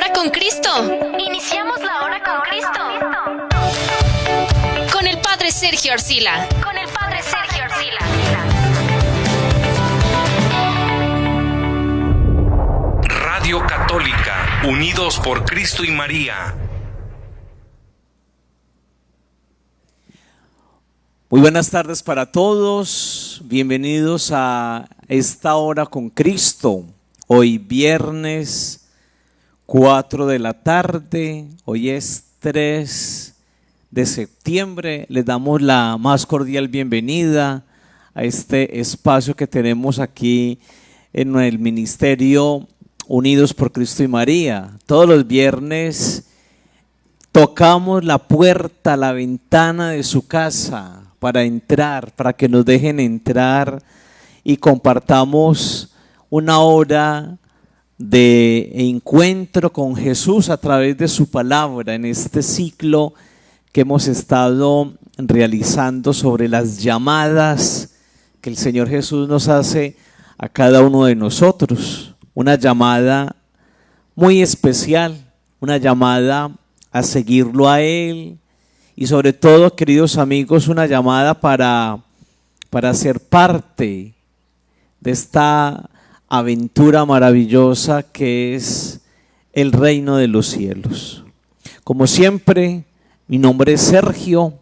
hora con Cristo. Iniciamos la hora con Cristo. Con el Padre Sergio Arcila. Con el Padre Sergio Arcila. Radio Católica, unidos por Cristo y María. Muy buenas tardes para todos, bienvenidos a esta hora con Cristo. Hoy viernes 4 de la tarde, hoy es 3 de septiembre. Les damos la más cordial bienvenida a este espacio que tenemos aquí en el Ministerio Unidos por Cristo y María. Todos los viernes tocamos la puerta, la ventana de su casa para entrar, para que nos dejen entrar y compartamos una hora de encuentro con Jesús a través de su palabra en este ciclo que hemos estado realizando sobre las llamadas que el Señor Jesús nos hace a cada uno de nosotros. Una llamada muy especial, una llamada a seguirlo a Él y sobre todo, queridos amigos, una llamada para ser parte de esta aventura maravillosa que es el reino de los cielos. Como siempre, mi nombre es Sergio,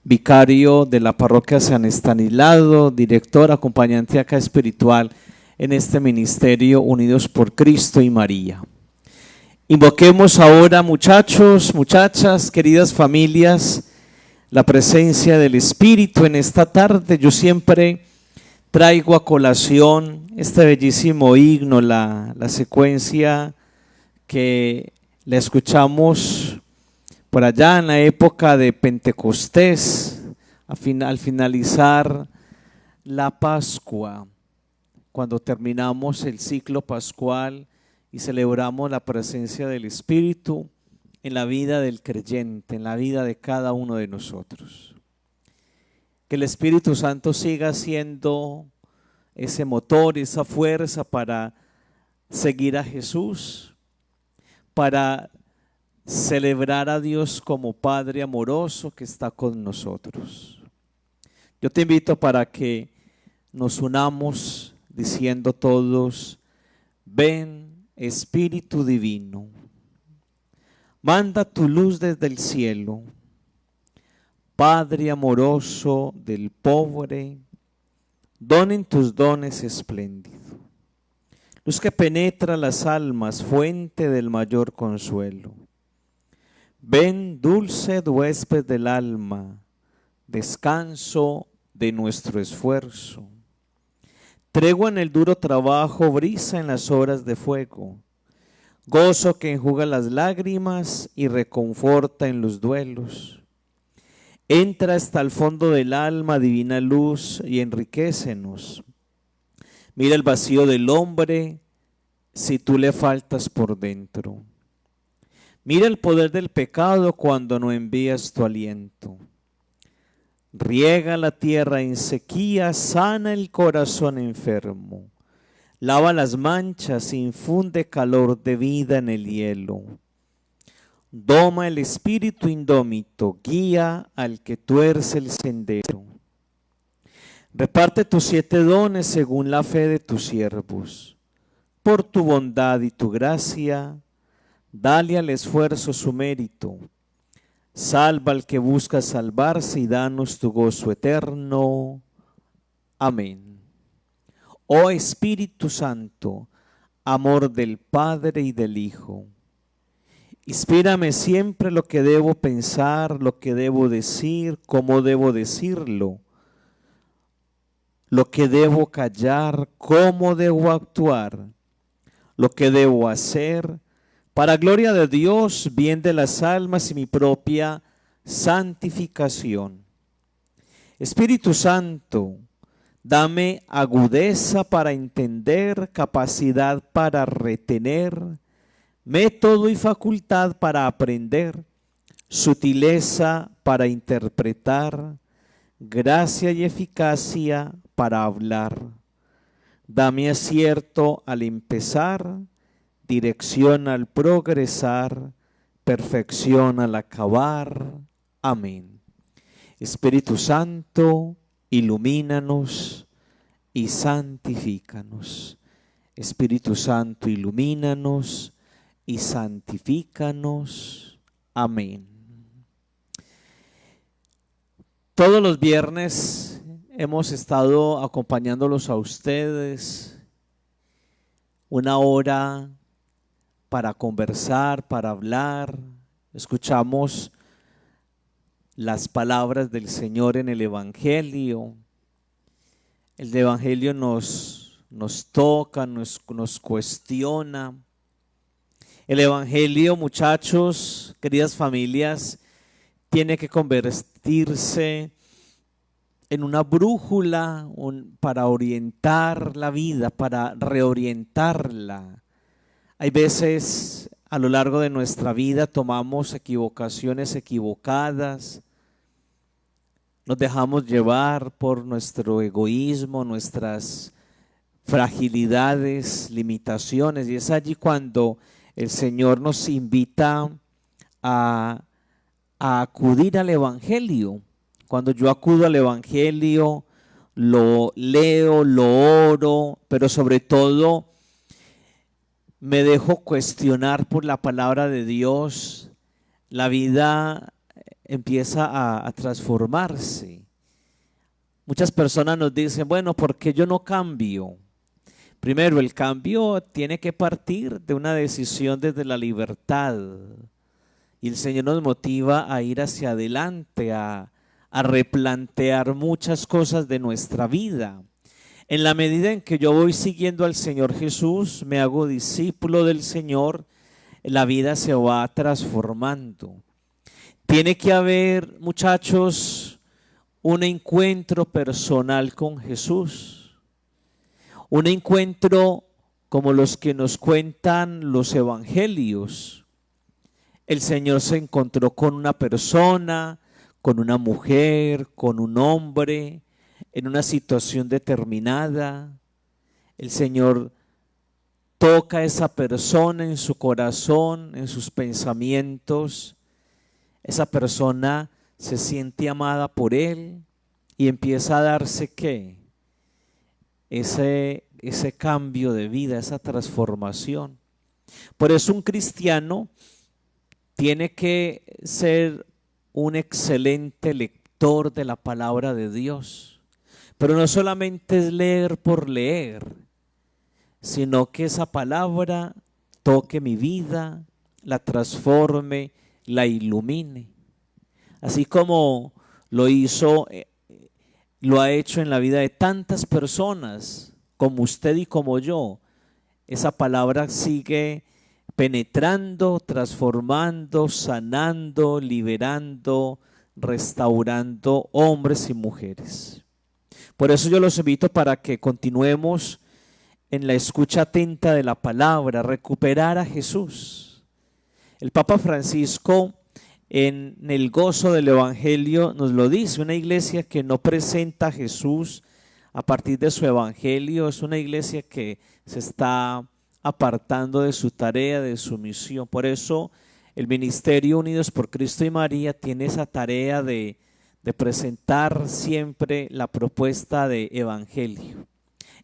vicario de la parroquia San Estanislao, director, acompañante acá espiritual en este ministerio Unidos por Cristo y María. Invoquemos ahora, muchachos, muchachas, queridas familias, la presencia del Espíritu en esta tarde. Yo siempre traigo a colación este bellísimo himno, la secuencia que la escuchamos por allá en la época de Pentecostés, al finalizar la Pascua, cuando terminamos el ciclo pascual y celebramos la presencia del Espíritu en la vida del creyente, en la vida de cada uno de nosotros. Que el Espíritu Santo siga siendo ese motor, esa fuerza para seguir a Jesús, para celebrar a Dios como Padre amoroso que está con nosotros. Yo te invito para que nos unamos diciendo todos: ven, Espíritu Divino, manda tu luz desde el cielo, Padre amoroso del pobre, donen tus dones espléndido. Luz que penetra las almas, fuente del mayor consuelo. Ven, dulce huésped del alma, descanso de nuestro esfuerzo. Tregua en el duro trabajo, brisa en las horas de fuego. Gozo que enjuga las lágrimas y reconforta en los duelos. Entra hasta el fondo del alma, divina luz, y enriquécenos. Mira el vacío del hombre si tú le faltas por dentro. Mira el poder del pecado cuando no envías tu aliento. Riega la tierra en sequía, sana el corazón enfermo. Lava las manchas, infunde calor de vida en el hielo. Doma el espíritu indómito, guía al que tuerce el sendero. Reparte tus 7 dones según la fe de tus siervos. Por tu bondad y tu gracia, dale al esfuerzo su mérito. Salva al que busca salvarse y danos tu gozo eterno. Amén. Oh Espíritu Santo, amor del Padre y del Hijo, inspírame siempre lo que debo pensar, lo que debo decir, cómo debo decirlo, lo que debo callar, cómo debo actuar, lo que debo hacer, para gloria de Dios, bien de las almas y mi propia santificación. Espíritu Santo, dame agudeza para entender, capacidad para retener, método y facultad para aprender, sutileza para interpretar, gracia y eficacia para hablar. Dame acierto al empezar, dirección al progresar, perfección al acabar. Amén. Espíritu Santo, ilumínanos y santifícanos. Espíritu Santo, ilumínanos y santifícanos. Amén. Todos los viernes hemos estado acompañándolos a ustedes una hora para conversar, para hablar. Escuchamos las palabras del Señor en el Evangelio. El Evangelio nos toca, nos cuestiona. El Evangelio, muchachos, queridas familias, tiene que convertirse en una brújula para orientar la vida, para reorientarla. Hay veces a lo largo de nuestra vida tomamos equivocaciones equivocadas, nos dejamos llevar por nuestro egoísmo, nuestras fragilidades, limitaciones, y es allí cuando el Señor nos invita a acudir al Evangelio. Cuando yo acudo al Evangelio, lo leo, lo oro, pero sobre todo me dejo cuestionar por la palabra de Dios. La vida empieza a transformarse. Muchas personas nos dicen, bueno, ¿por qué yo no cambio? Primero, el cambio tiene que partir de una decisión desde la libertad. Y el Señor nos motiva a ir hacia adelante, a replantear muchas cosas de nuestra vida. En la medida en que yo voy siguiendo al Señor Jesús, me hago discípulo del Señor, la vida se va transformando. Tiene que haber, muchachos, un encuentro personal con Jesús. Un encuentro como los que nos cuentan los evangelios. El Señor se encontró con una persona, con una mujer, con un hombre, en una situación determinada. El Señor toca a esa persona en su corazón, en sus pensamientos. Esa persona se siente amada por Él y empieza a darse ¿qué? Ese cambio de vida, esa transformación. Por eso un cristiano tiene que ser un excelente lector de la palabra de Dios. Pero no solamente es leer por leer, sino que esa palabra toque mi vida, la transforme, la ilumine. Así como lo ha hecho en la vida de tantas personas, como usted y como yo. Esa palabra sigue penetrando, transformando, sanando, liberando, restaurando hombres y mujeres. Por eso yo los invito para que continuemos en la escucha atenta de la palabra, recuperar a Jesús. El Papa Francisco en el gozo del Evangelio nos lo dice: una iglesia que no presenta a Jesús a partir de su Evangelio es una iglesia que se está apartando de su tarea, de su misión. Por eso el Ministerio Unidos por Cristo y María tiene esa tarea de presentar siempre la propuesta de evangelio,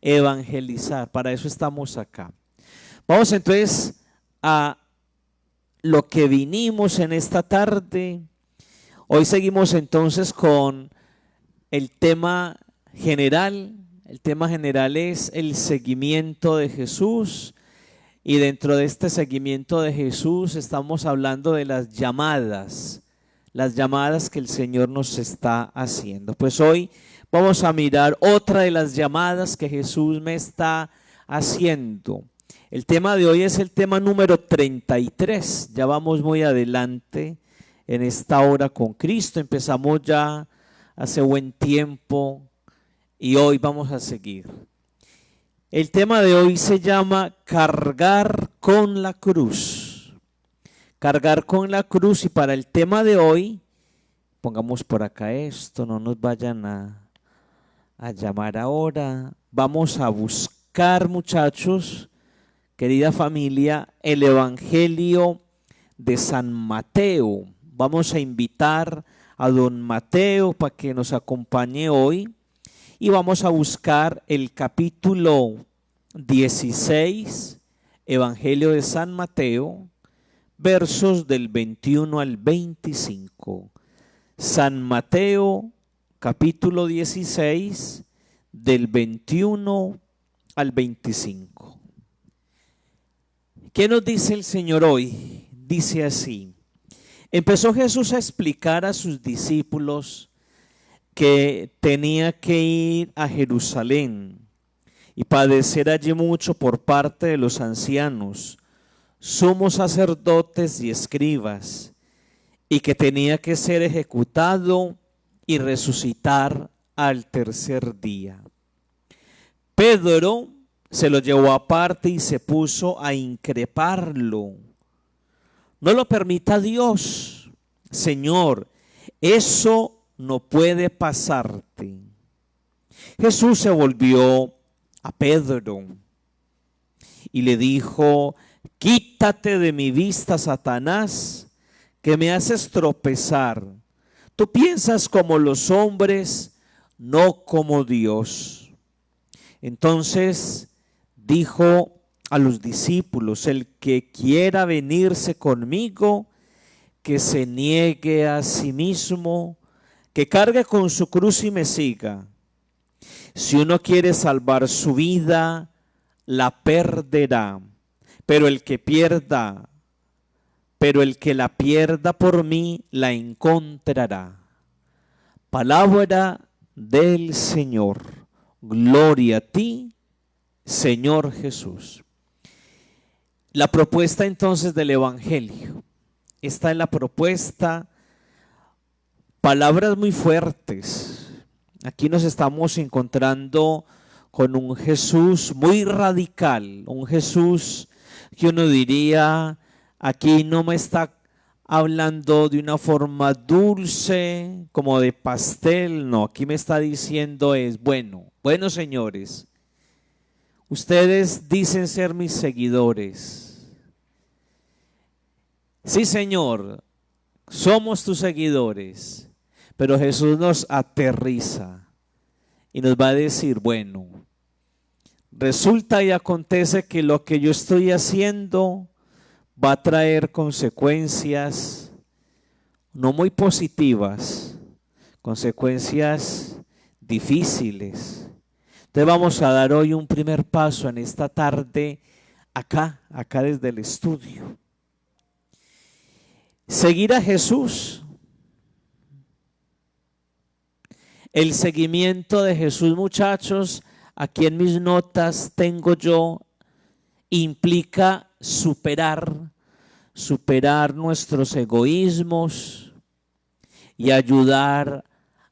evangelizar. Para eso estamos acá. Vamos entonces a lo que vinimos en esta tarde. Hoy seguimos entonces con el tema general. El tema general es el seguimiento de Jesús. Y dentro de este seguimiento de Jesús estamos hablando de las llamadas que el Señor nos está haciendo. Pues hoy vamos a mirar otra de las llamadas que Jesús me está haciendo. El tema de hoy es el tema número 33. Ya vamos muy adelante en esta hora con Cristo. Empezamos ya hace buen tiempo y hoy vamos a seguir. El tema de hoy se llama cargar con la cruz. Cargar con la cruz. Y para el tema de hoy, pongamos por acá esto, no nos vayan a llamar ahora. Vamos a buscar, muchachos, querida familia, el Evangelio de San Mateo. Vamos a invitar a don Mateo para que nos acompañe hoy y vamos a buscar el capítulo 16, Evangelio de San Mateo, versos del 21 al 25. San Mateo, capítulo 16, del 21 al 25. ¿Qué nos dice el Señor hoy? Dice así: empezó Jesús a explicar a sus discípulos que tenía que ir a Jerusalén y padecer allí mucho por parte de los ancianos, sumos sacerdotes y escribas, y que tenía que ser ejecutado y resucitar al tercer día. Pedro se lo llevó aparte y se puso a increparlo. No lo permita Dios, Señor, eso no puede pasarte. Jesús se volvió a Pedro y le dijo: quítate de mi vista, Satanás, que me haces tropezar. Tú piensas como los hombres, no como Dios. Entonces dijo a los discípulos: el que quiera venirse conmigo, que se niegue a sí mismo, que cargue con su cruz y me siga. Si uno quiere salvar su vida, la perderá, pero el que la pierda por mí, la encontrará. Palabra del Señor. Gloria a ti, Señor Jesús. La propuesta entonces del Evangelio. Esta es la propuesta. Palabras muy fuertes. Aquí nos estamos encontrando con un Jesús muy radical, un Jesús que uno diría, aquí no me está hablando de una forma dulce, como de pastel, no, aquí me está diciendo bueno, señores, ustedes dicen ser mis seguidores. Sí, Señor, somos tus seguidores. Pero Jesús nos aterriza y nos va a decir, bueno, resulta y acontece que lo que yo estoy haciendo va a traer consecuencias no muy positivas, consecuencias difíciles. Entonces vamos a dar hoy un primer paso en esta tarde, acá desde el estudio. Seguir a Jesús. El seguimiento de Jesús, muchachos, aquí en mis notas tengo yo, implica superar nuestros egoísmos y ayudar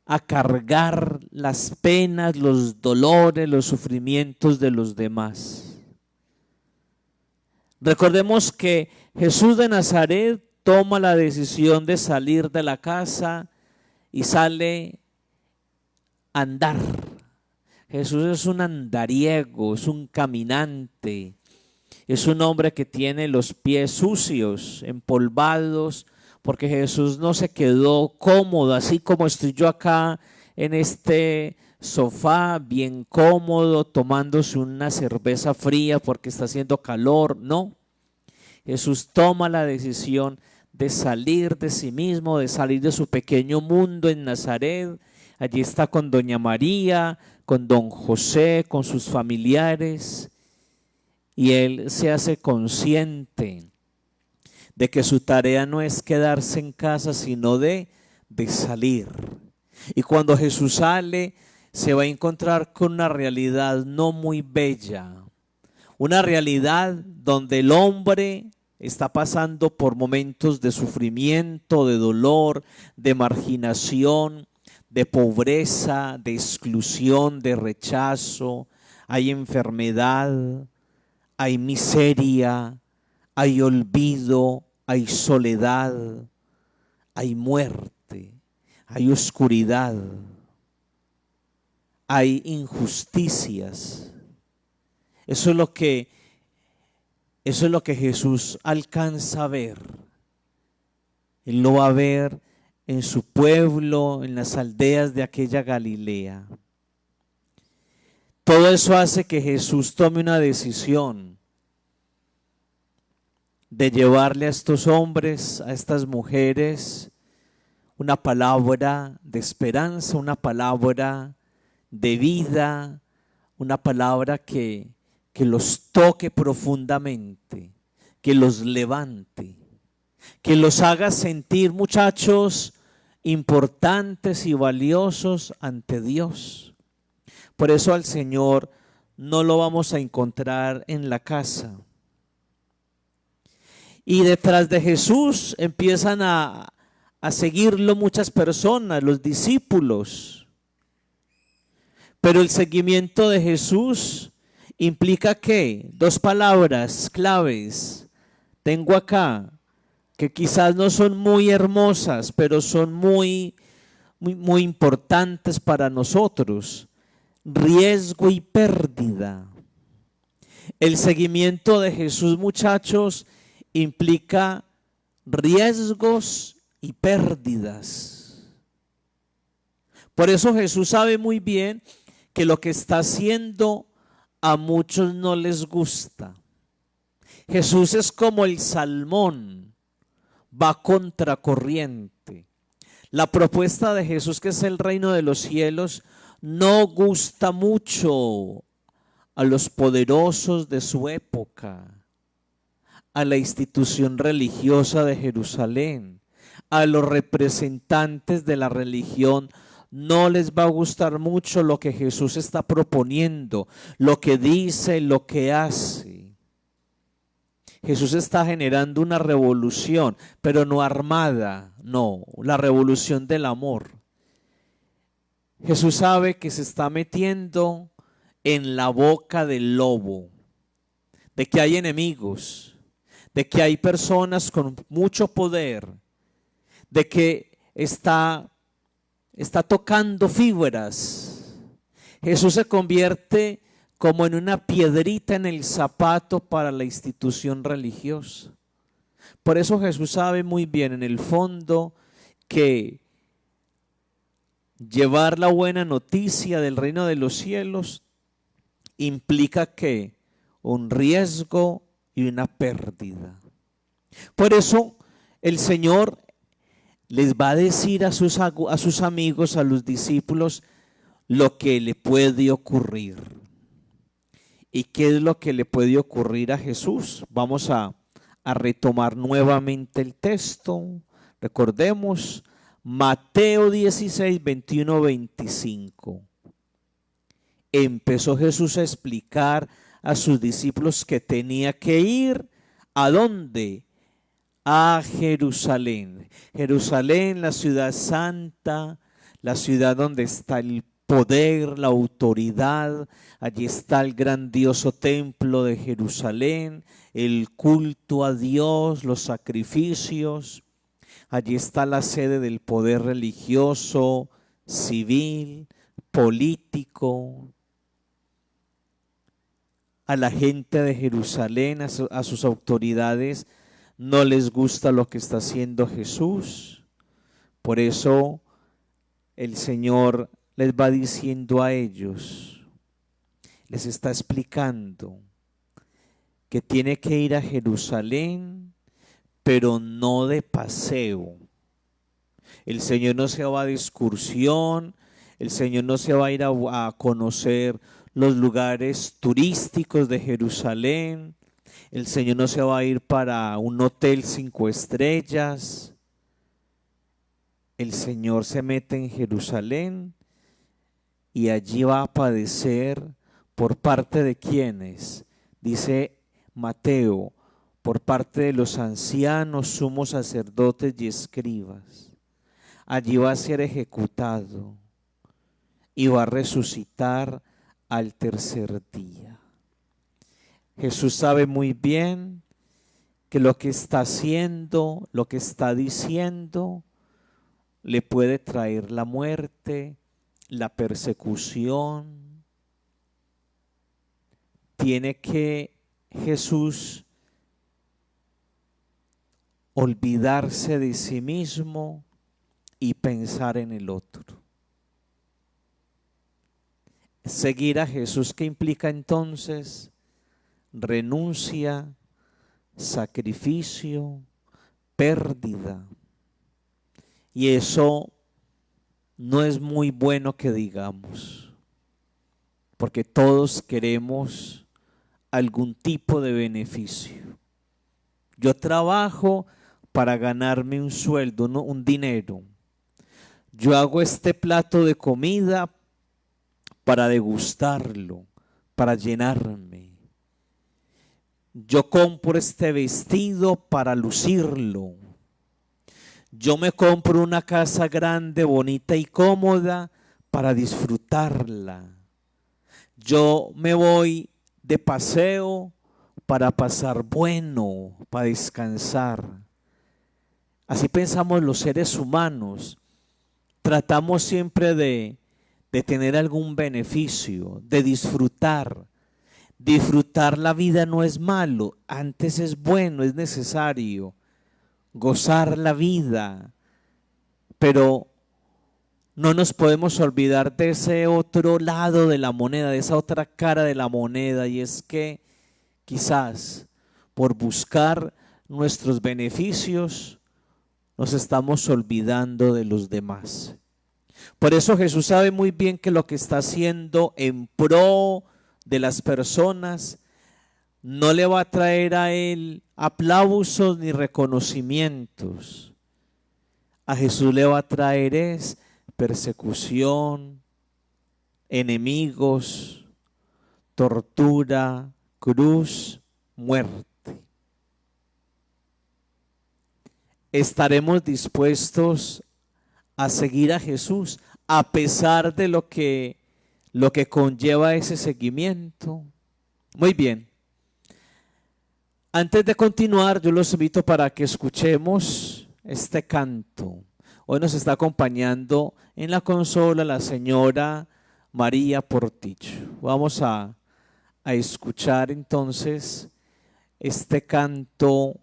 a cargar las penas, los dolores, los sufrimientos de los demás. Recordemos que Jesús de Nazaret toma la decisión de salir de la casa y sale andar. Jesús es un andariego, es un caminante, es un hombre que tiene los pies sucios, empolvados, porque Jesús no se quedó cómodo, así como estoy yo acá en este sofá, bien cómodo, tomándose una cerveza fría porque está haciendo calor. No, Jesús toma la decisión de salir de sí mismo, de salir de su pequeño mundo en Nazaret. Allí está con doña María, con don José, con sus familiares, y él se hace consciente de que su tarea no es quedarse en casa, sino de salir. Y cuando Jesús sale, se va a encontrar con una realidad no muy bella, una realidad donde el hombre está pasando por momentos de sufrimiento, de dolor, de marginación, de pobreza, de exclusión, de rechazo. Hay enfermedad, hay miseria, hay olvido, hay soledad, hay muerte, hay oscuridad, hay injusticias. Eso es lo que Eso es lo que Jesús alcanza a ver. Él lo va a ver en su pueblo, en las aldeas de aquella Galilea. Todo eso hace que Jesús tome una decisión de llevarle a estos hombres, a estas mujeres, una palabra de esperanza, una palabra de vida, una palabra que los toque profundamente, que los levante, que los haga sentir, muchachos, importantes y valiosos ante Dios. Por eso al Señor no lo vamos a encontrar en la casa. Y detrás de Jesús empiezan a seguirlo muchas personas, los discípulos. Pero el seguimiento de Jesús implica que dos palabras claves tengo acá, que quizás no son muy hermosas, pero son muy importantes para nosotros: riesgo y pérdida. El seguimiento de Jesús, muchachos, implica riesgos y pérdidas. Por eso Jesús sabe muy bien que lo que está haciendo a muchos no les gusta. Jesús es como el salmón, va contracorriente. La propuesta de Jesús, que es el reino de los cielos, no gusta mucho a los poderosos de su época, a la institución religiosa de Jerusalén, a los representantes de la religión. No les va a gustar mucho lo que Jesús está proponiendo, lo que dice, lo que hace. Jesús está generando una revolución, pero no armada, no, la revolución del amor. Jesús sabe que se está metiendo en la boca del lobo, de que hay enemigos, de que hay personas con mucho poder, de que está tocando fibras. Jesús se convierte como en una piedrita en el zapato para la institución religiosa. Por eso Jesús sabe muy bien en el fondo que llevar la buena noticia del reino de los cielos implica que un riesgo y una pérdida. Por eso el Señor les va a decir a sus amigos, a los discípulos, lo que le puede ocurrir. ¿Y qué es lo que le puede ocurrir a Jesús? Vamos a retomar nuevamente el texto. Recordemos Mateo 16, 21, 25. Empezó Jesús a explicar a sus discípulos que tenía que ir, ¿a dónde? A Jerusalén. Jerusalén, la ciudad santa, la ciudad donde está el poder, la autoridad. Allí está el grandioso templo de Jerusalén, el culto a Dios, los sacrificios. Allí está la sede del poder religioso, civil, político. A la gente de Jerusalén, a sus autoridades, no les gusta lo que está haciendo Jesús. Por eso el Señor les va diciendo a ellos, les está explicando que tiene que ir a Jerusalén, pero no de paseo. El Señor no se va de excursión, el Señor no se va a ir a conocer los lugares turísticos de Jerusalén. El Señor no se va a ir para un hotel 5 estrellas. El Señor se mete en Jerusalén y allí va a padecer por parte de quienes, dice Mateo, por parte de los ancianos, sumos sacerdotes y escribas. Allí va a ser ejecutado y va a resucitar al tercer día. Jesús sabe muy bien que lo que está haciendo, lo que está diciendo, le puede traer la muerte, la persecución. Tiene que Jesús olvidarse de sí mismo y pensar en el otro. Seguir a Jesús, ¿qué implica entonces? Renuncia, sacrificio, pérdida. Y eso no es muy bueno que digamos, porque todos queremos algún tipo de beneficio. Yo trabajo para ganarme un sueldo, un dinero. Yo hago este plato de comida para degustarlo, para llenarme. Yo compro este vestido para lucirlo. Yo me compro una casa grande, bonita y cómoda para disfrutarla. Yo me voy de paseo para pasar bueno, para descansar. Así pensamos los seres humanos. Tratamos siempre de tener algún beneficio, de disfrutar. Disfrutar la vida no es malo, antes es bueno, es necesario. Gozar la vida, pero no nos podemos olvidar de ese otro lado de la moneda, de esa otra cara de la moneda, y es que quizás por buscar nuestros beneficios nos estamos olvidando de los demás. Por eso Jesús sabe muy bien que lo que está haciendo en pro de las personas no le va a traer a él aplausos ni reconocimientos. A Jesús le va a traer es persecución, enemigos, tortura, cruz, muerte. ¿Estaremos dispuestos a seguir a Jesús a pesar de lo que conlleva ese seguimiento? Muy bien. Antes de continuar, yo los invito para que escuchemos este canto. Hoy nos está acompañando en la consola la señora María Portillo. Vamos a escuchar entonces este canto,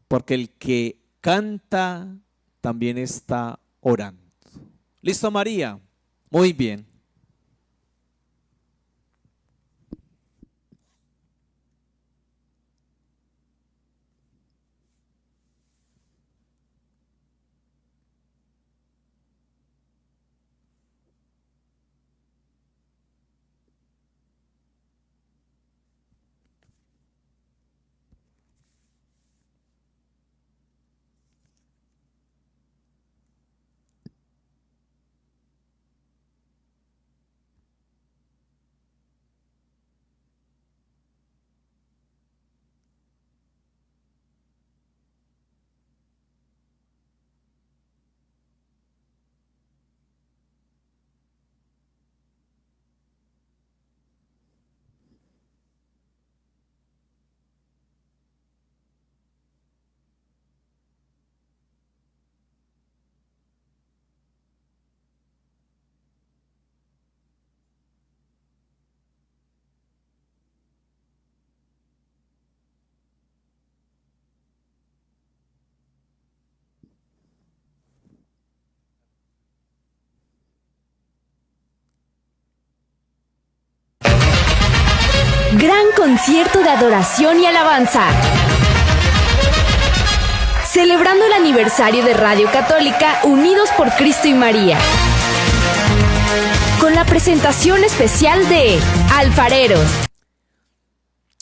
porque el que canta también está orando. ¿Listo, María? Muy bien. Gran concierto de adoración y alabanza. Celebrando el aniversario de Radio Católica Unidos por Cristo y María. Con la presentación especial de Alfareros.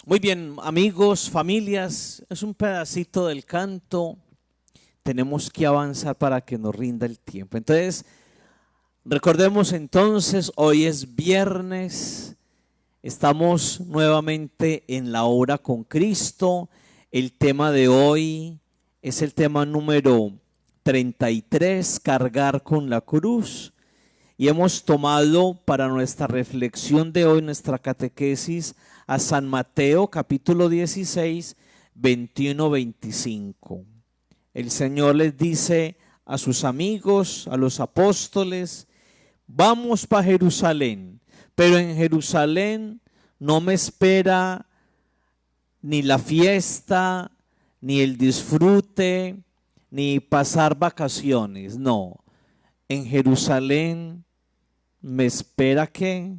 Muy bien, amigos, familias, es un pedacito del canto. Tenemos que avanzar para que nos rinda el tiempo. Entonces, recordemos entonces, hoy es viernes. Estamos nuevamente en la hora con Cristo. El tema de hoy es el tema número 33, cargar con la cruz. Y hemos tomado para nuestra reflexión de hoy, nuestra catequesis, a San Mateo capítulo 16, 21-25. El Señor les dice a sus amigos, a los apóstoles: vamos para Jerusalén. Pero en Jerusalén no me espera ni la fiesta, ni el disfrute, ni pasar vacaciones. No, en Jerusalén me espera ¿qué?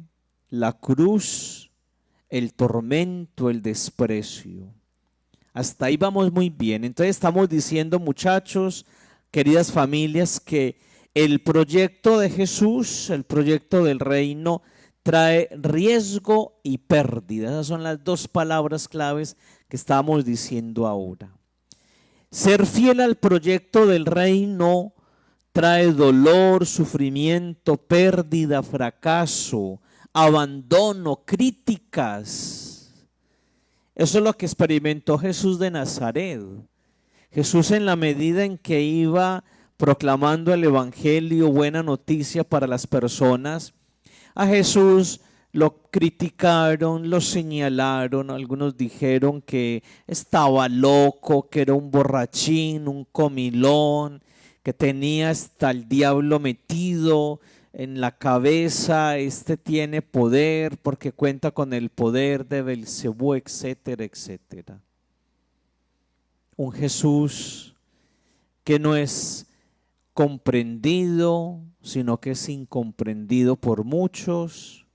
La cruz, el tormento, el desprecio. Hasta ahí vamos muy bien. Entonces estamos diciendo, muchachos, queridas familias, que el proyecto de Jesús, el proyecto del reino, trae riesgo y pérdida. Esas son las dos palabras claves que estamos diciendo ahora. Ser fiel al proyecto del reino trae dolor, sufrimiento, pérdida, fracaso, abandono, críticas. Eso es lo que experimentó Jesús de Nazaret. Jesús, en la medida en que iba proclamando el evangelio, buena noticia para las personas, a Jesús lo criticaron, lo señalaron, algunos dijeron que estaba loco, que era un borrachín, un comilón, que tenía hasta el diablo metido en la cabeza, este tiene poder porque cuenta con el poder de Belcebú, etcétera, etcétera. Un Jesús que no es comprendido, sino que es incomprendido por muchos.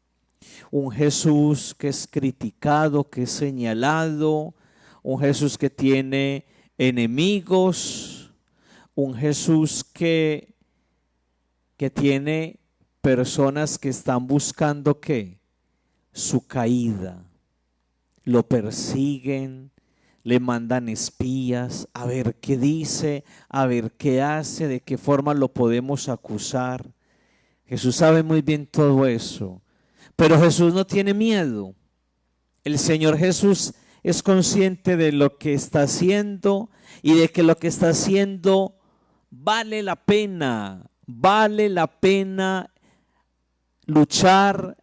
Un Jesús que es criticado, que es señalado. Un Jesús que tiene enemigos. Un Jesús que tiene personas que están buscando ¿qué? Su caída. Lo persiguen, le mandan espías a ver qué dice, a ver qué hace, de qué forma lo podemos acusar. Jesús sabe muy bien todo eso, pero Jesús no tiene miedo. El Señor Jesús es consciente de lo que está haciendo y de que lo que está haciendo vale la pena luchar,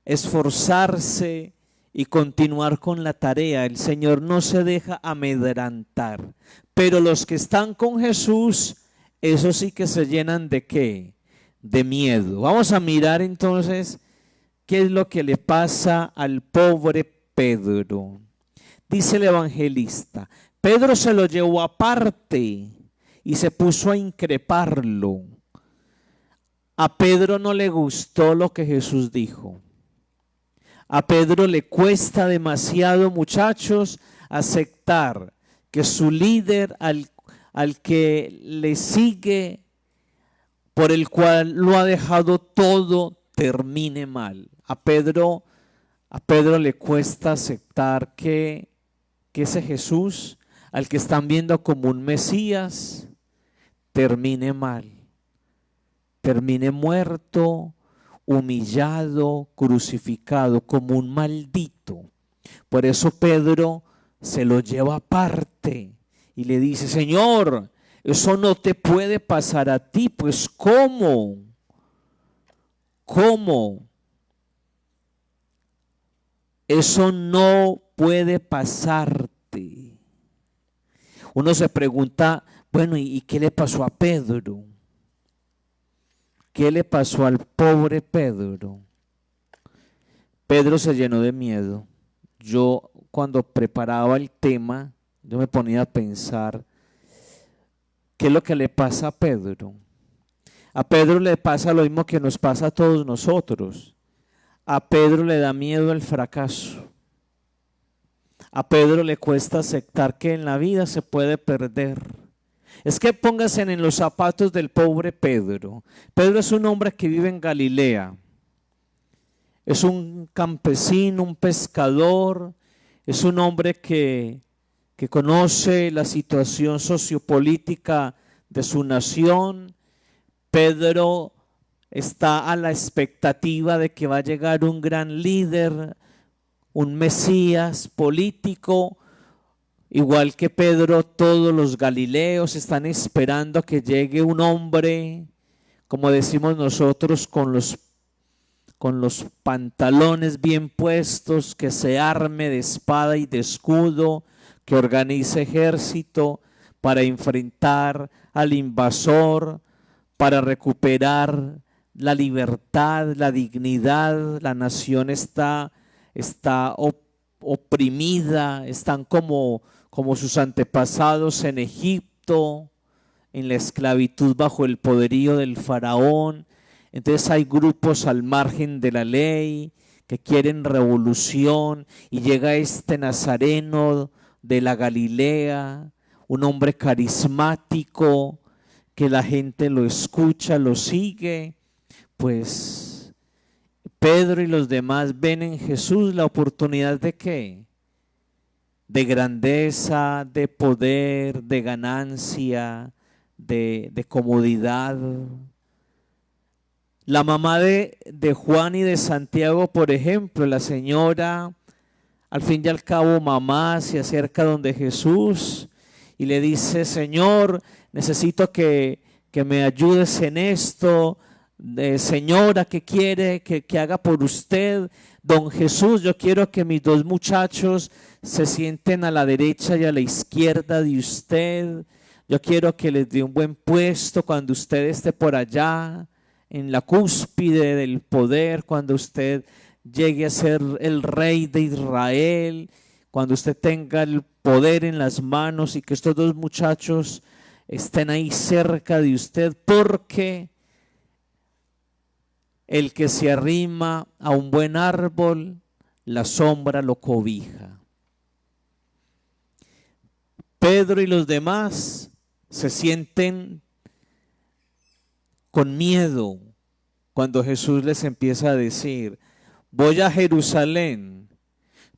esforzarse y continuar con la tarea. El Señor no se deja amedrentar, pero los que están con Jesús, esos sí que se llenan de ¿qué? De miedo. Vamos a mirar entonces qué es lo que le pasa al pobre Pedro. Dice el evangelista, Pedro se lo llevó aparte y se puso a increparlo. A Pedro no le gustó lo que Jesús dijo. A Pedro le cuesta demasiado, muchachos, aceptar que su líder, al que le sigue, por el cual lo ha dejado todo, termine mal. A Pedro le cuesta aceptar que ese Jesús, al que están viendo como un Mesías, termine mal. Termine muerto, humillado, crucificado, como un maldito. Por eso Pedro se lo lleva aparte y le dice, Señor, eso no te puede pasar a ti. Pues ¿cómo? ¿Cómo? Eso no puede pasarte. Uno se pregunta, bueno, ¿y qué le pasó a Pedro? ¿Qué le pasó al pobre Pedro? Pedro se llenó de miedo. Yo cuando preparaba el tema, yo me ponía a pensar, ¿qué es lo que le pasa a Pedro? A Pedro le pasa lo mismo que nos pasa a todos nosotros. A Pedro le da miedo el fracaso. A Pedro le cuesta aceptar que en la vida se puede perder. Es que pónganse en los zapatos del pobre Pedro. Pedro es un hombre que vive en Galilea. Es un campesino, un pescador. Es un hombre que conoce la situación sociopolítica de su nación. Pedro está a la expectativa de que va a llegar un gran líder, un Mesías político. Igual que Pedro, todos los galileos están esperando a que llegue un hombre, como decimos nosotros, con los pantalones bien puestos, que se arme de espada y de escudo, que organice ejército para enfrentar al invasor, para recuperar la libertad, la dignidad. La nación está oprimida, están como como sus antepasados en Egipto, en la esclavitud bajo el poderío del faraón. Entonces hay grupos al margen de la ley que quieren revolución, y llega este nazareno de la Galilea, un hombre carismático, que la gente lo escucha, lo sigue. Pues Pedro y los demás ven en Jesús la oportunidad ¿de qué? De grandeza, de poder, de ganancia, de comodidad. La mamá de Juan y de Santiago, por ejemplo, la señora, al fin y al cabo mamá, se acerca donde Jesús y le dice: Señor, necesito que me ayudes en esto. Señora, ¿qué quiere que haga por usted? Don Jesús, yo quiero que mis dos muchachos se sienten a la derecha y a la izquierda de usted. Yo quiero que les dé un buen puesto cuando usted esté por allá, en la cúspide del poder, cuando usted llegue a ser el rey de Israel, cuando usted tenga el poder en las manos, y que estos dos muchachos estén ahí cerca de usted, porque el que se arrima a un buen árbol, la sombra lo cobija. Pedro y los demás se sienten con miedo cuando Jesús les empieza a decir: voy a Jerusalén,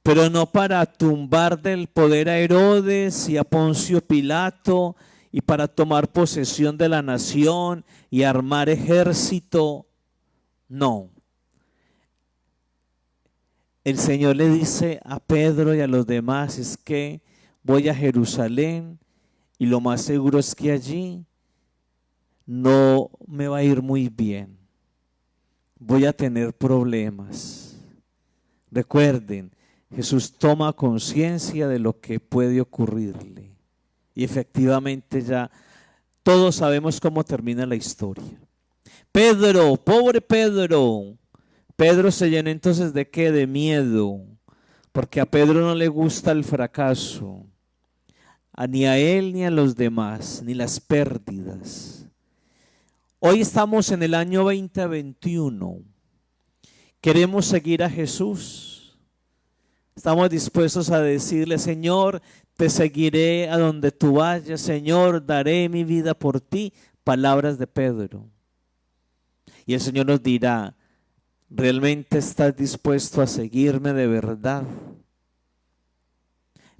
pero no para tumbar del poder a Herodes y a Poncio Pilato, y para tomar posesión de la nación y armar ejército. No. El Señor le dice a Pedro y a los demás: es que voy a Jerusalén, y lo más seguro es que allí no me va a ir muy bien. Voy a tener problemas. Recuerden, Jesús toma conciencia de lo que puede ocurrirle. Y efectivamente ya todos sabemos cómo termina la historia. Pedro, pobre Pedro. Pedro se llenó entonces ¿de qué? De miedo. Porque a Pedro no le gusta el fracaso. Ni a él ni a los demás, ni las pérdidas. Hoy estamos en el año 2021. Queremos seguir a Jesús. Estamos dispuestos a decirle: Señor, te seguiré a donde tú vayas. Señor, daré mi vida por ti. Palabras de Pedro. Y el Señor nos dirá: ¿realmente estás dispuesto a seguirme de verdad?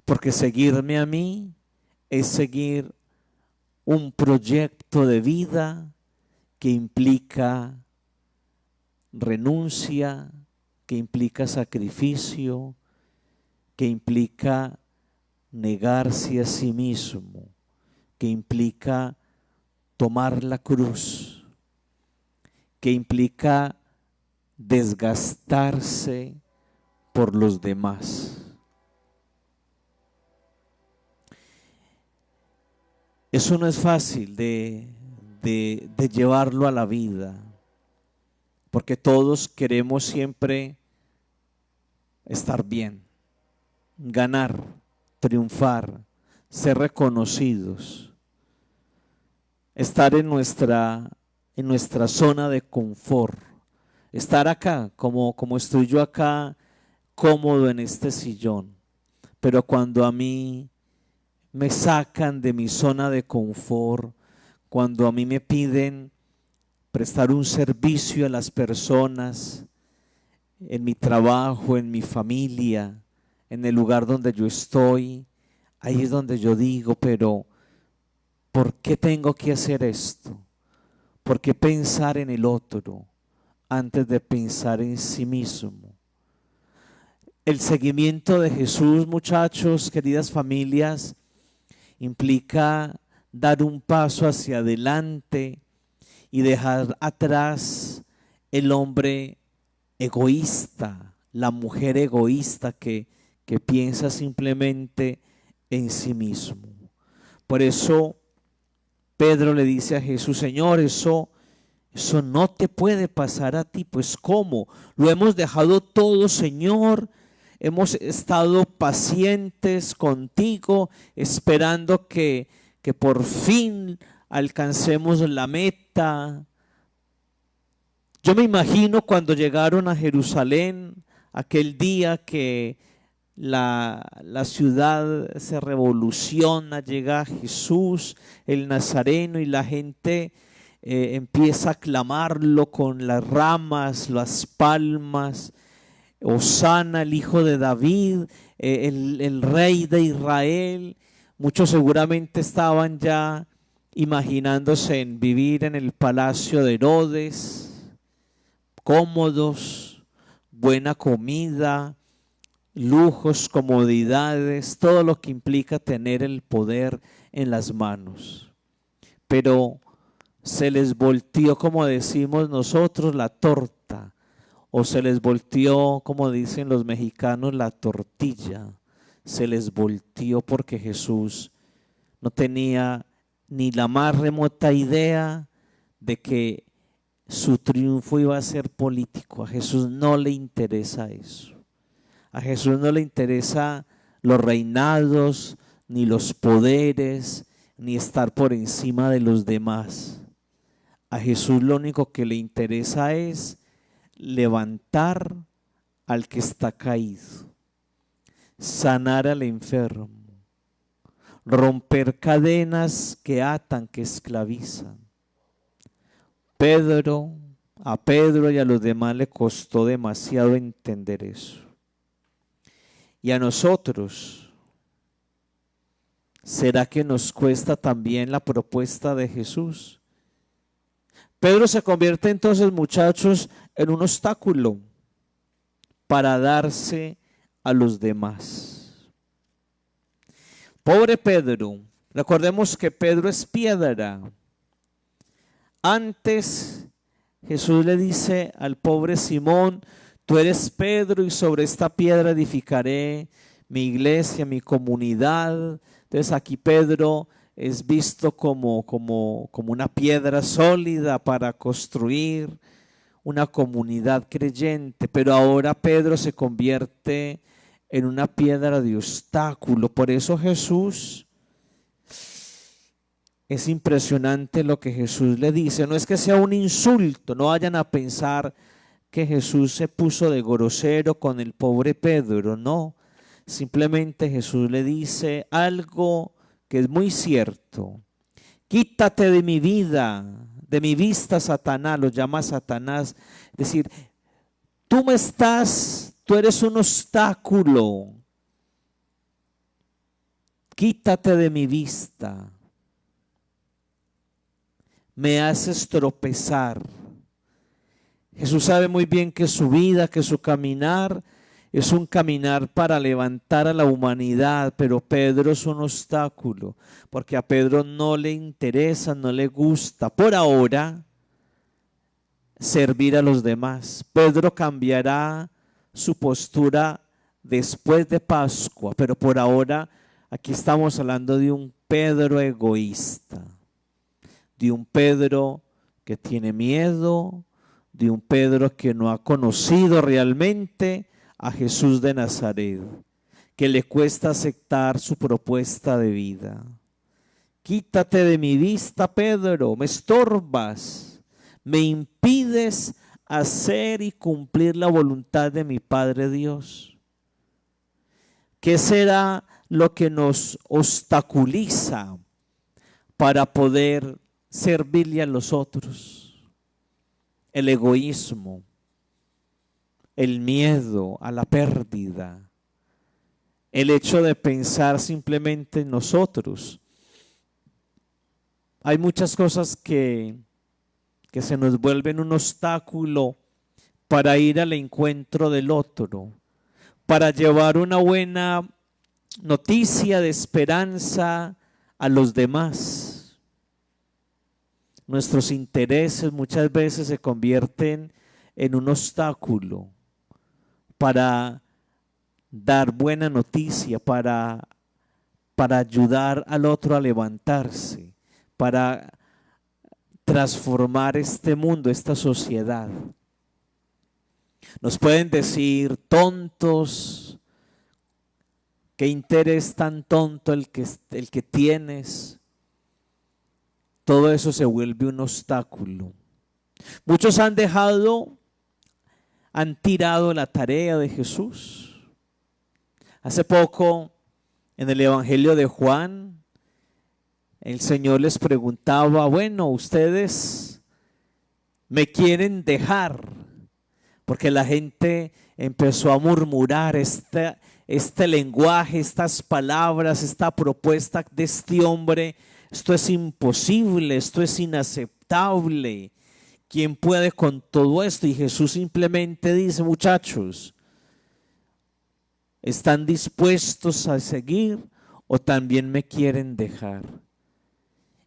Porque seguirme a mí es seguir un proyecto de vida que implica renuncia, que implica sacrificio, que implica negarse a sí mismo, que implica tomar la cruz, que implica desgastarse por los demás. Eso no es fácil de llevarlo a la vida, porque todos queremos siempre estar bien, ganar, triunfar, ser reconocidos, estar en nuestra zona de confort, estar acá, como estoy yo acá, cómodo en este sillón. Pero cuando a mí me sacan de mi zona de confort, cuando a mí me piden prestar un servicio a las personas, en mi trabajo, en mi familia, en el lugar donde yo estoy, ahí es donde yo digo: pero ¿por qué tengo que hacer esto? ¿Por qué pensar en el otro antes de pensar en sí mismo? El seguimiento de Jesús, muchachos, queridas familias, implica dar un paso hacia adelante y dejar atrás el hombre egoísta, la mujer egoísta que piensa simplemente en sí mismo. Por eso Pedro le dice a Jesús: Señor, eso no te puede pasar a ti. Pues ¿cómo? Lo hemos dejado todo, Señor. hemos estado pacientes contigo, esperando que por fin alcancemos la meta. Yo me imagino cuando llegaron a Jerusalén, aquel día que la ciudad se revoluciona, llega Jesús, el Nazareno, y la gente empieza a clamarlo con las ramas, las palmas. Hosana, el hijo de David, el rey de Israel. Muchos seguramente estaban ya imaginándose en vivir en el palacio de Herodes, cómodos, buena comida, lujos, comodidades, todo lo que implica tener el poder en las manos. Pero se les volteó, como decimos nosotros, la torta, o se les volteó, como dicen los mexicanos, la tortilla. Se les volteó porque Jesús no tenía ni la más remota idea de que su triunfo iba a ser político. A Jesús no le interesa eso. A Jesús no le interesa los reinados, ni los poderes, ni estar por encima de los demás. A Jesús lo único que le interesa es levantar al que está caído, sanar al enfermo, romper cadenas que atan, que esclavizan. A Pedro y a los demás le costó demasiado entender eso. Y a nosotros, ¿será que nos cuesta también la propuesta de Jesús? Pedro se convierte entonces, muchachos, en un obstáculo para darse a los demás. Pobre Pedro. Recordemos que Pedro es piedra. Antes Jesús le dice al pobre Simón: tú eres Pedro y sobre esta piedra edificaré mi iglesia, mi comunidad. Entonces aquí Pedro es visto como una piedra sólida para construir una comunidad creyente, pero ahora Pedro se convierte en una piedra de obstáculo. Por eso Jesús, es impresionante lo que Jesús le dice. No es que sea un insulto, no vayan a pensar que Jesús se puso de grosero con el pobre Pedro, no. Simplemente Jesús le dice algo que es muy cierto: quítate de mi vida, de mi vista, Satanás. Lo llama Satanás. Es decir, tú eres un obstáculo. Quítate de mi vista. Me haces tropezar. Jesús sabe muy bien que su vida, que su caminar es un caminar para levantar a la humanidad, pero Pedro es un obstáculo, porque a Pedro no le interesa, no le gusta por ahora servir a los demás. Pedro cambiará su postura después de Pascua, pero por ahora aquí estamos hablando de un Pedro egoísta, de un Pedro que tiene miedo, de un Pedro que no ha conocido realmente a Jesús de Nazaret, que le cuesta aceptar su propuesta de vida. Quítate de mi vista, Pedro, me estorbas, me impides hacer y cumplir la voluntad de mi Padre Dios. ¿Qué será lo que nos obstaculiza para poder servirle a los otros? El egoísmo, el miedo a la pérdida, el hecho de pensar simplemente en nosotros. Hay muchas cosas que se nos vuelven un obstáculo para ir al encuentro del otro, para llevar una buena noticia de esperanza a los demás. Nuestros intereses muchas veces se convierten en un obstáculo para dar buena noticia, para ayudar al otro a levantarse, para transformar este mundo, esta sociedad. Nos pueden decir tontos, qué interés tan tonto el que tienes. Todo eso se vuelve un obstáculo. Muchos han tirado la tarea de Jesús. Hace poco, en el Evangelio de Juan, el Señor les preguntaba, bueno, ustedes me quieren dejar, porque la gente empezó a murmurar este lenguaje, estas palabras, esta propuesta de este hombre. Esto es imposible, esto es inaceptable. ¿Quién puede con todo esto? Y Jesús simplemente dice, muchachos, ¿están dispuestos a seguir o también me quieren dejar?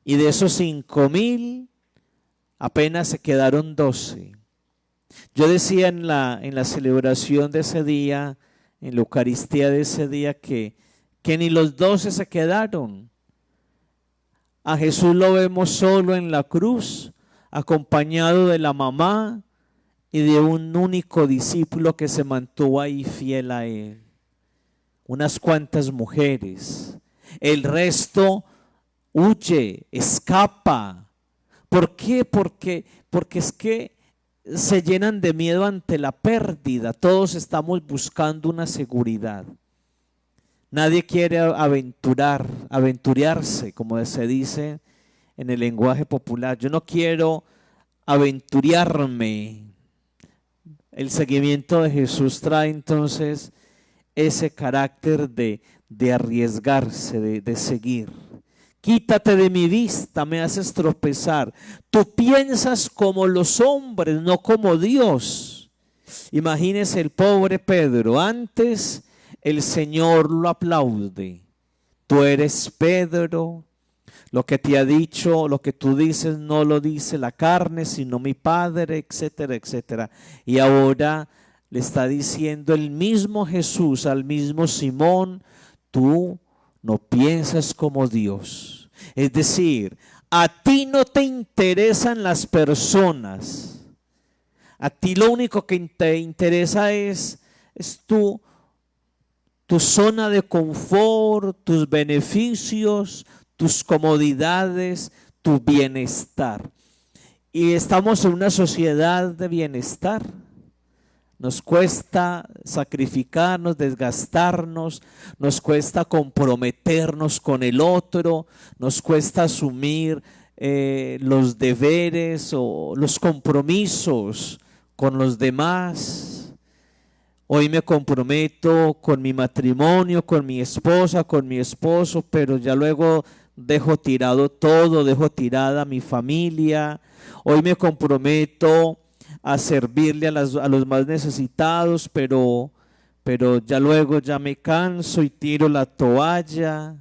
Y de esos 5,000, apenas se quedaron 12. Yo decía en la celebración de ese día, en la Eucaristía de ese día, que ni los 12 se quedaron. A Jesús lo vemos solo en la cruz, acompañado de la mamá y de un único discípulo que se mantuvo ahí fiel a él. Unas cuantas mujeres. El resto huye, escapa. ¿Por qué? Porque es que se llenan de miedo ante la pérdida. Todos estamos buscando una seguridad. Nadie quiere aventurarse, como se dice en el lenguaje popular. Yo no quiero aventurarme. El seguimiento de Jesús trae entonces ese carácter de arriesgarse, de seguir. Quítate de mi vista, me haces tropezar. Tú piensas como los hombres, no como Dios. Imagínese el pobre Pedro. Antes el Señor lo aplaude. Tú eres Pedro. Lo que te ha dicho, lo que tú dices, no lo dice la carne, sino mi Padre, etcétera, etcétera. Y ahora le está diciendo el mismo Jesús al mismo Simón, tú no piensas como Dios. Es decir, a ti no te interesan las personas. A ti lo único que te interesa es tu zona de confort, tus beneficios, tus comodidades, tu bienestar. Y estamos en una sociedad de bienestar. Nos cuesta sacrificarnos, desgastarnos, nos cuesta comprometernos con el otro, nos cuesta asumir los deberes o los compromisos con los demás. Hoy me comprometo con mi matrimonio, con mi esposa, con mi esposo, pero ya luego dejo tirado todo, dejo tirada mi familia. Hoy me comprometo a servirle a los más necesitados, pero ya luego ya me canso y tiro la toalla.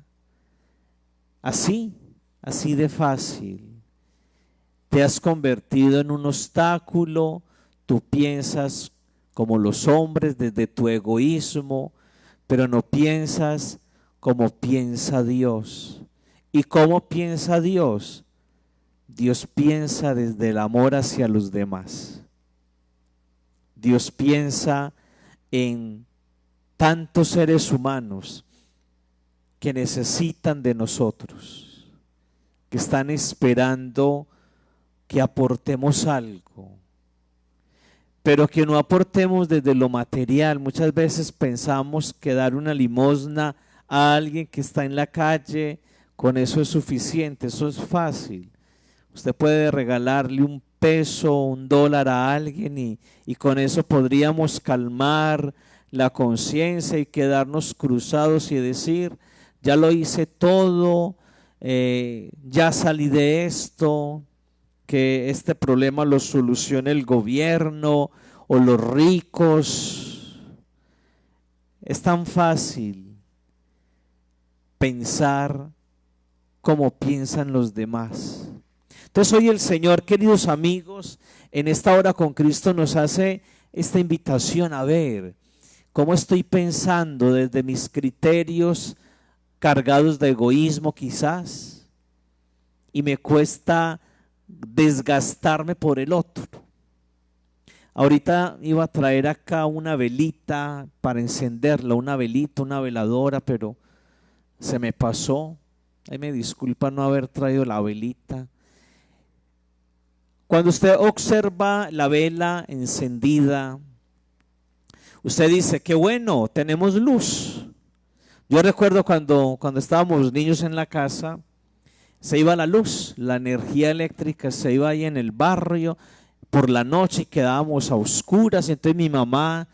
Así de fácil. Te has convertido en un obstáculo, tú piensas como los hombres desde tu egoísmo, pero no piensas como piensa Dios. ¿Y cómo piensa Dios? Dios piensa desde el amor hacia los demás. Dios piensa en tantos seres humanos que necesitan de nosotros, que están esperando que aportemos algo, pero que no aportemos desde lo material. Muchas veces pensamos que dar una limosna a alguien que está en la calle, con eso es suficiente, eso es fácil. Usted puede regalarle un peso, $1 a alguien y con eso podríamos calmar la conciencia y quedarnos cruzados y decir, ya lo hice todo, ya salí de esto, que este problema lo solucione el gobierno o los ricos. Es tan fácil pensar como piensan los demás. Entonces hoy el Señor, queridos amigos, en esta hora con Cristo nos hace esta invitación a ver cómo estoy pensando desde mis criterios cargados de egoísmo quizás, y me cuesta desgastarme por el otro. Ahorita iba a traer acá una velita para encenderla, una velita, una veladora, pero se me pasó. Ahí me disculpa no haber traído la velita. Cuando usted observa la vela encendida, usted dice, qué bueno, tenemos luz. Yo recuerdo cuando estábamos niños en la casa, se iba la luz, la energía eléctrica se iba ahí en el barrio por la noche y quedábamos a oscuras. Entonces mi mamá,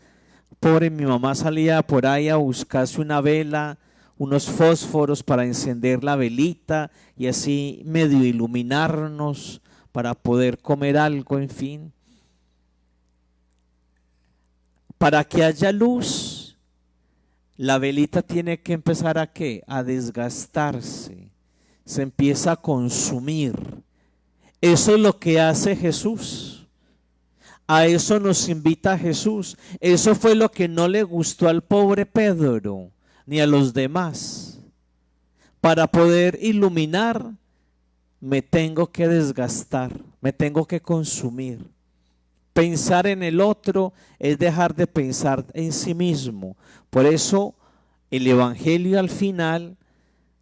pobre mi mamá, salía por ahí a buscarse una vela, unos fósforos para encender la velita y así medio iluminarnos para poder comer algo, en fin. Para que haya luz, la velita tiene que empezar ¿a qué? A desgastarse, se empieza a consumir. Eso es lo que hace Jesús. A eso nos invita Jesús. Eso fue lo que no le gustó al pobre Pedro ni a los demás. Para poder iluminar, me tengo que desgastar, me tengo que consumir. Pensar en el otro es dejar de pensar en sí mismo. Por eso el Evangelio al final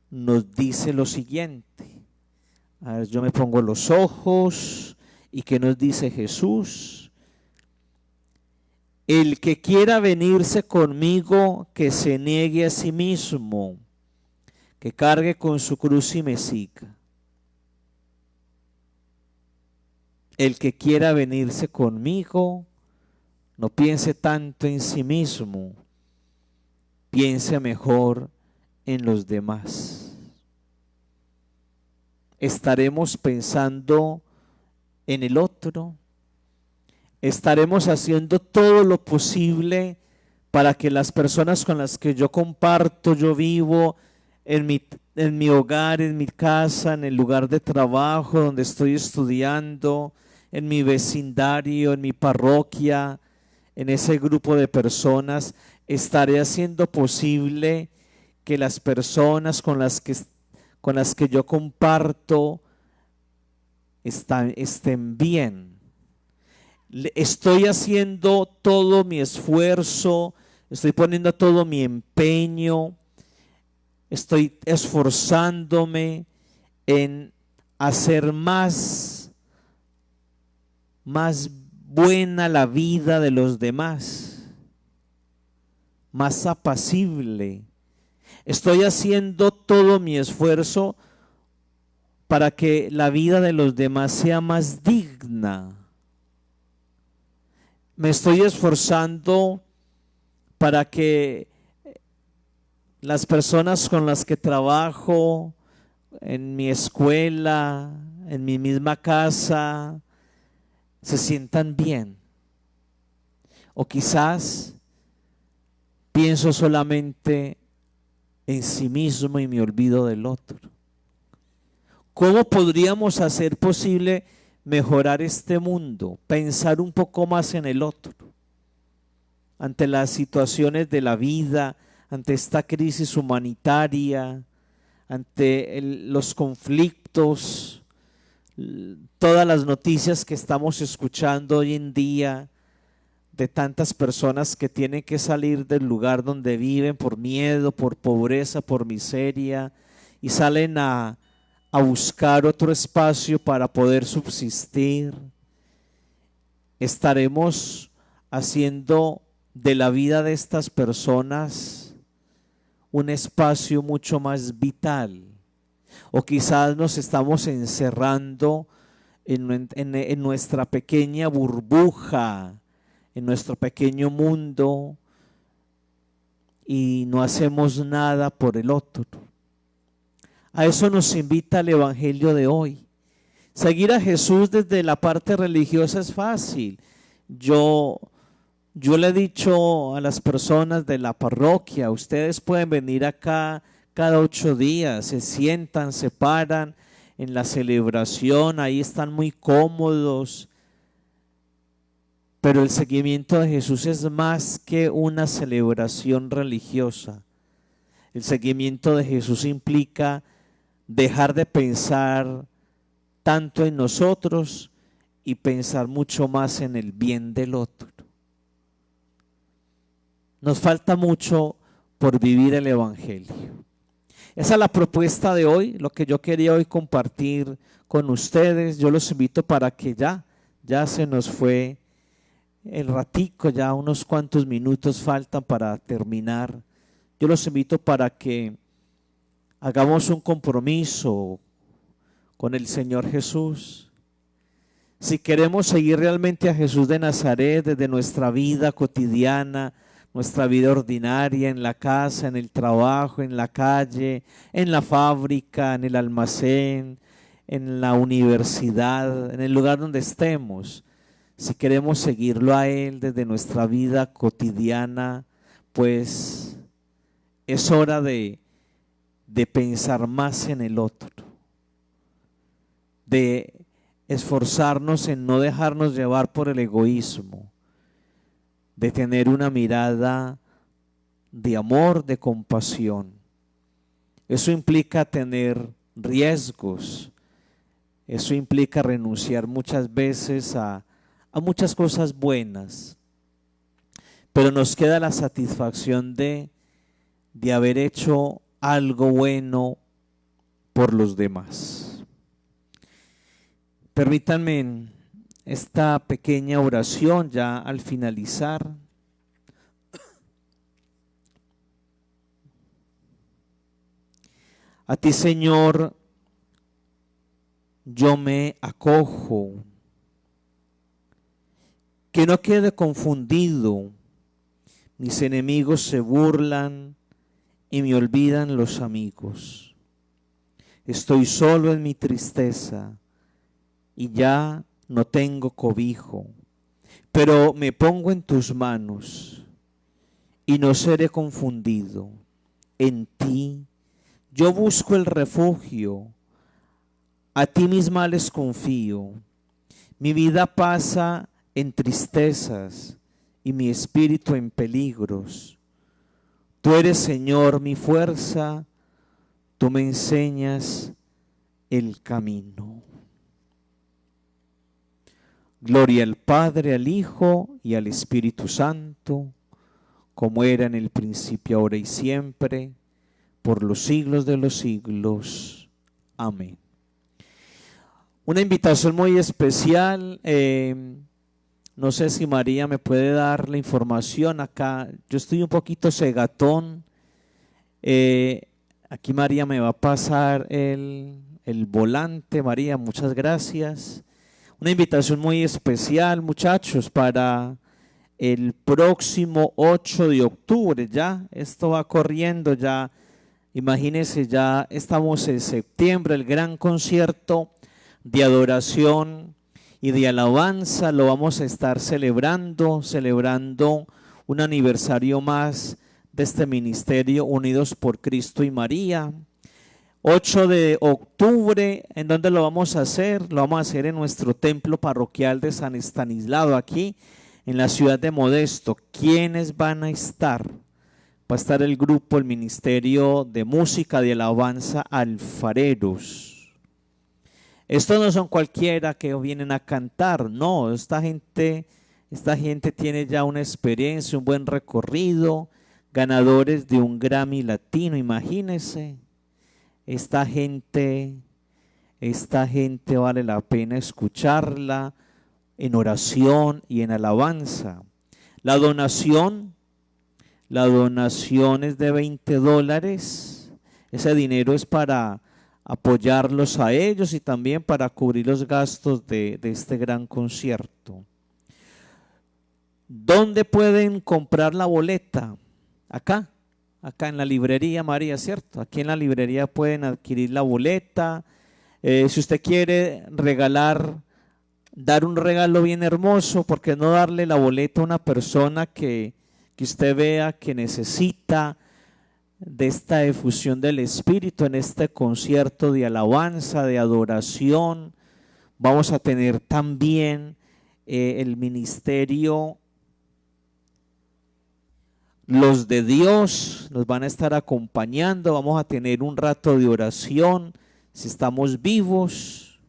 nos dice lo siguiente. A ver, yo me pongo los ojos y ¿qué nos dice Jesús? El que quiera venirse conmigo, que se niegue a sí mismo, que cargue con su cruz y me siga. El que quiera venirse conmigo, no piense tanto en sí mismo, piense mejor en los demás. Estaremos pensando en el otro, estaremos haciendo todo lo posible para que las personas con las que yo comparto, yo vivo, en mi hogar, en mi casa, en el lugar de trabajo donde estoy estudiando, en mi vecindario, en mi parroquia, en ese grupo de personas, estaré haciendo posible que las personas con las que yo comparto estén bien. Estoy haciendo todo mi esfuerzo, estoy poniendo todo mi empeño, estoy esforzándome en hacer más buena la vida de los demás, más apacible. Estoy haciendo todo mi esfuerzo para que la vida de los demás sea más digna. Me estoy esforzando para que las personas con las que trabajo, en mi escuela, en mi misma casa, se sientan bien. O quizás pienso solamente en sí mismo y me olvido del otro. ¿Cómo podríamos hacer posible mejorar este mundo? Pensar un poco más en el otro. Ante las situaciones de la vida, ante esta crisis humanitaria, ante los conflictos, todas las noticias que estamos escuchando hoy en día de tantas personas que tienen que salir del lugar donde viven por miedo, por pobreza, por miseria, y salen a buscar otro espacio para poder subsistir. Estaremos haciendo de la vida de estas personas un espacio mucho más vital, o quizás nos estamos encerrando en nuestra pequeña burbuja, en nuestro pequeño mundo, y no hacemos nada por el otro. A eso nos invita el Evangelio de hoy. Seguir a Jesús desde la parte religiosa es fácil. Yo le he dicho a las personas de la parroquia, ustedes pueden venir acá cada 8 días, se sientan, se paran en la celebración, ahí están muy cómodos. Pero el seguimiento de Jesús es más que una celebración religiosa. El seguimiento de Jesús implica dejar de pensar tanto en nosotros y pensar mucho más en el bien del otro. Nos falta mucho por vivir el Evangelio. Esa es la propuesta de hoy, lo que yo quería hoy compartir con ustedes. Yo los invito para que ya se nos fue el ratico, ya unos cuantos minutos faltan para terminar. Yo los invito para que hagamos un compromiso con el Señor Jesús. Si queremos seguir realmente a Jesús de Nazaret desde nuestra vida cotidiana, nuestra vida ordinaria, en la casa, en el trabajo, en la calle, en la fábrica, en el almacén, en la universidad, en el lugar donde estemos, si queremos seguirlo a Él desde nuestra vida cotidiana, pues es hora de pensar más en el otro, de esforzarnos en no dejarnos llevar por el egoísmo, de tener una mirada de amor, de compasión. Eso implica tener riesgos, eso implica renunciar muchas veces a muchas cosas buenas, pero nos queda la satisfacción de haber hecho algo bueno por los demás. Permítanme esta pequeña oración ya al finalizar. A ti, Señor, yo me acojo. Que no quede confundido. Mis enemigos se burlan y me olvidan los amigos. Estoy solo en mi tristeza y ya no tengo cobijo, pero me pongo en tus manos y no seré confundido. En ti yo busco el refugio, a ti mis males confío. Mi vida pasa en tristezas y mi espíritu en peligros. Tú eres, Señor, mi fuerza, tú me enseñas el camino. Gloria al Padre, al Hijo y al Espíritu Santo, como era en el principio, ahora y siempre, por los siglos de los siglos. Amén. Una invitación muy especial. No sé si María me puede dar la información acá. Yo estoy un poquito cegatón. Aquí María me va a pasar el volante. María, muchas gracias. Una invitación muy especial, muchachos, para el próximo 8 de octubre. Ya, esto va corriendo ya. Imagínense, ya estamos en septiembre, el gran concierto de adoración y de alabanza lo vamos a estar celebrando un aniversario más de este ministerio Unidos por Cristo y María. 8 de octubre, ¿en dónde lo vamos a hacer? Lo vamos a hacer en nuestro templo parroquial de San Estanislao, aquí en la ciudad de Modesto. ¿Quiénes van a estar? Va a estar el grupo, el Ministerio de Música de Alabanza Alfareros. Estos no son cualquiera que vienen a cantar, no, esta gente tiene ya una experiencia, un buen recorrido, ganadores de un Grammy Latino, imagínense. Esta gente vale la pena escucharla en oración y en alabanza. La donación es de $20. Ese dinero es para apoyarlos a ellos y también para cubrir los gastos de este gran concierto. ¿Dónde pueden comprar la boleta? Acá en la librería María, ¿cierto? Aquí en la librería pueden adquirir la boleta. Si usted quiere dar un regalo bien hermoso, ¿por qué no darle la boleta a una persona que usted vea que necesita de esta efusión del Espíritu en este concierto de alabanza, de adoración? Vamos a tener también el ministerio Los de Dios, nos van a estar acompañando, vamos a tener un rato de oración, si estamos vivos,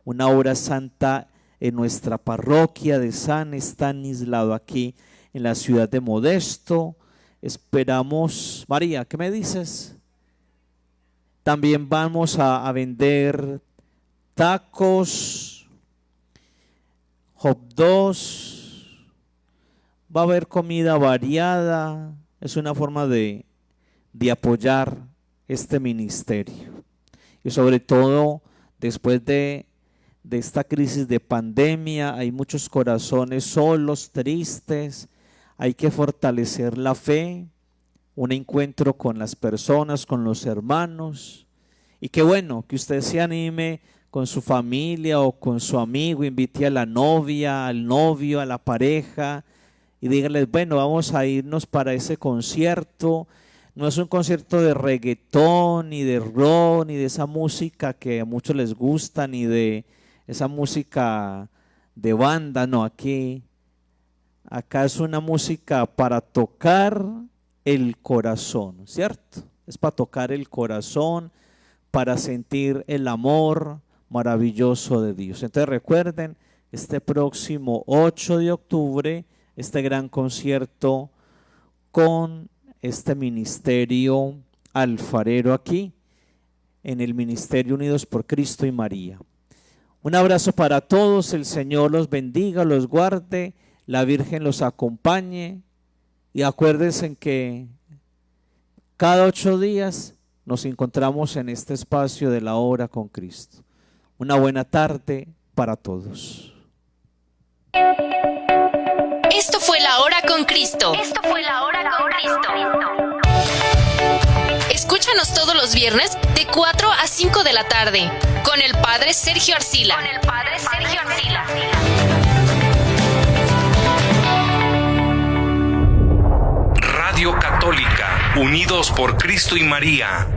una hora santa en nuestra parroquia de San Estanislao aquí en la ciudad de Modesto. Esperamos, María, ¿qué me dices? También vamos a vender tacos, hot dogs, va a haber comida variada. Es una forma de apoyar este ministerio. Y sobre todo, después de esta crisis de pandemia, hay muchos corazones solos, tristes. Hay que fortalecer la fe, un encuentro con las personas, con los hermanos. Y qué bueno que usted se anime con su familia o con su amigo, invite a la novia, al novio, a la pareja y dígales, bueno, vamos a irnos para ese concierto. No es un concierto de reggaetón, ni de rock, ni de esa música que a muchos les gusta, ni de esa música de banda, no, acá es una música para tocar el corazón, ¿cierto? Es para tocar el corazón, para sentir el amor maravilloso de Dios. Entonces recuerden, este próximo 8 de octubre, este gran concierto con este ministerio alfarero aquí, en el Ministerio Unidos por Cristo y María. Un abrazo para todos, el Señor los bendiga, los guarde, la Virgen los acompañe y acuérdense que cada 8 días nos encontramos en este espacio de la hora con Cristo. Una buena tarde para todos. Esto fue La Hora con Cristo. Esto fue la hora con Cristo. Escúchanos todos los viernes de 4 a 5 de la tarde con el Padre Sergio Arcila. Con el Padre Sergio Arcila. Radio Católica, Unidos por Cristo y María.